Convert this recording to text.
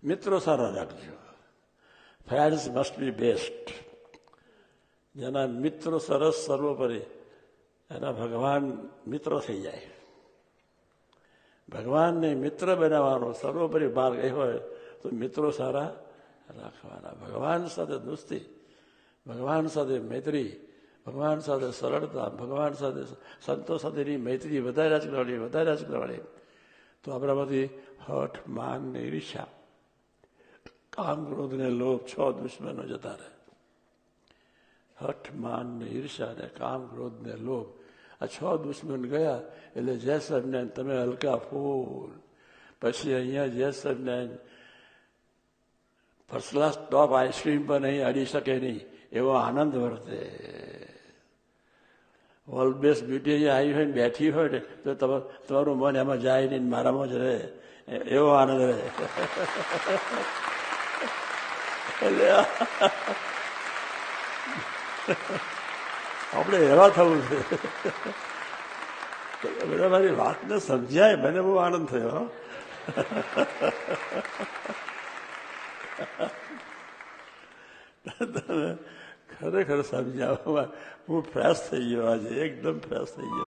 મિત્રો સારા રાખજો. Friends must be best. જેના મિત્રો સરસ સર્વોપરી એના ભગવાન મિત્રો થઈ જાય. ભગવાનને મિત્ર બનાવવાનો સર્વોપરી માર્ગ એ હોય તો મિત્રો સારા રાખવાના. ભગવાન સાથે દોસ્તી, ભગવાન સાથે મૈત્રી, ભગવાન સાથે સરળતા, ભગવાન સાથે સંતો સાથેની મૈત્રી વધારે જ કરવાની. તો આપણામાંથી હઠ, માન ને ઈર્ષ્યા, કામ, ક્રોધ ને લોભ 6 દુશ્મનો જતા રહે. હઠ, માન ને ઈર્ષ્યા ને કામ, ક્રોધ ને લોભ, આ 6 દુશ્મન ગયા એટલે જય સ્વામિનારાયણ તમે હલકા ફૂલ. પછી અહીંયા જય Swaminarayan first class top ice cream પણ અહીં અડી શકે નહીં એવો આનંદ વર્તે. વર્લ્ડ બેસ્ટ બ્યુટી અહીંયા આવી હોય ને બેઠી હોય ને તો તમારું મન એમાં જાય નહીં, મારામાં જ રહે એવો આનંદ રહે. એટલે આપણે એવા થવું છે. બધા મારી વાતને સમજાય, મને બહુ આનંદ થયો. ખરેખર સમજાવવા હું ફ્રેશ થઈ ગયો, આજે એકદમ ફ્રેશ થઈ ગયો.